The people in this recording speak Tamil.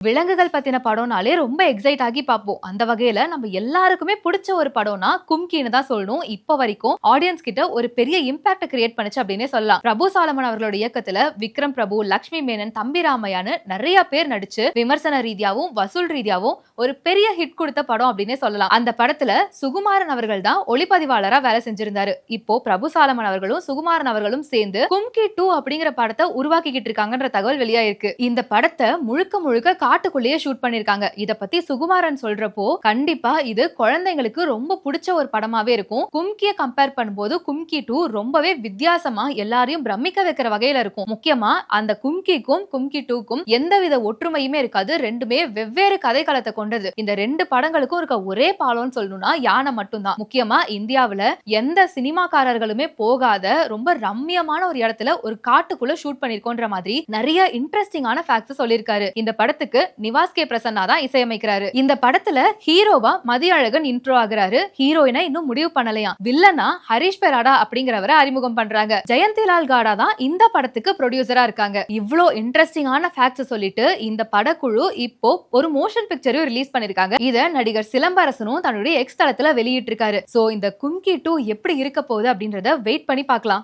விலங்குகள் பத்தின படம்னாலே ரொம்ப எக்ஸைட் ஆகி பார்ப்போம். அந்த வகையில நம்ம எல்லாருக்குமே பிடிச்ச ஒரு படம்னா கும்கின்னு தான் சொல்லணும். இப்ப வரைக்கும் ஆடியன்ஸ் கிட்ட ஒரு பெரிய இம்பாக்ட் கிரியேட் பண்ணுச்சு அப்படின்னே சொல்லலாம். பிரபு சாலமன் அவர்களோட இயக்கத்துல விக்ரம் பிரபு, லட்சுமி மேனன், தம்பி ராமையான்னு நிறைய பேர் நடிச்சு விமர்சன ரீதியாவும் வசூல் ரீதியாவும் ஒரு பெரிய ஹிட் கொடுத்த படம் அப்படின்னே சொல்லலாம். அந்த படத்துல சுகுமாரன் அவர்கள் தான் ஒளிப்பதிவாளரா வேலை செஞ்சிருந்தாரு. இப்போ பிரபு சாலமன் அவர்களும் சுகுமாரன் அவர்களும் சேர்ந்து கும்கி 2 அப்படிங்கிற படத்தை உருவாக்கிக்கிட்டு இருக்காங்கன்ற தகவல் வெளியாயிருக்கு. இந்த படத்தை முழுக்க முழுக்க காட்டுக்குள்ளேயே ஷூட் பண்ணிருக்காங்க. இத பத்தி சுகுமாரன் சொல்றப்போ கண்டிப்பா இது குழந்தைங்களுக்கு ரொம்ப பிடிச்ச ஒரு படமாவே இருக்கும். கும்கியை கம்பேர் பண்ணும்போது கும்கி 2 ரொம்பவே வித்தியாசமா எல்லாரையும் பிரமிக்க வைக்கிற வகையில இருக்கும். முக்கியமா அந்த கும்கிக்கும் கும்கி 2க்கும் எந்தவித ஒற்றுமையுமே இருக்காது. ரெண்டுமே வெவ்வேறு கதைக்களத்தை கொண்டது. இந்த ரெண்டு படங்களுக்கும் இருக்க ஒரே பாலம்னு சொல்லணும்னா யானை மட்டும்தான். முக்கியமா இந்தியாவுல எந்த சினிமாக்காரர்களுமே போகாத ரொம்ப ரம்மியமான ஒரு இடத்துல ஒரு காட்டுக்குள்ள ஷூட் பண்ணிருக்கோன்ற மாதிரி நிறைய இன்ட்ரெஸ்டிங்கான ஃபேக்ட்ஸ் சொல்லிருக்காரு. இந்த படத்துக்கு நிவாஸ் கே பிரசன்னா தான் இசையமைக்கிறாரு. இந்த படத்துல ஹீரோவா மதியழகன் இன்ட்ரோ ஆகுறாரு. ஹீரோயினை இன்னும் முடிவு பண்ணலையா. வில்லனா ஹரிஷ் பெராடா அப்படிங்கிறவரை அறிமுகம் பண்றாங்க. ஜெயந்திலால் காடா தான் இந்த படத்துக்கு ப்ரொடியூசரா இருக்காங்க. இவ்ளோ இன்ட்ரெஸ்டிங்கான ஃபேக்ட்ஸ் சொல்லிட்டு இந்த படக்குழு இப்போ ஒரு மோஷன் பிக்சரையும் ரிலீஸ் பண்ணிருக்காங்க. இத நடிகர் சிலம்பரசனும் தன்னுடைய எக்ஸ் தளத்துல வெளியிட்டு இருக்காரு. சோ இந்த கும்கி 2 எப்படி இருக்க போகுது அப்படின்றத வெயிட் பண்ணி பார்க்கலாம்.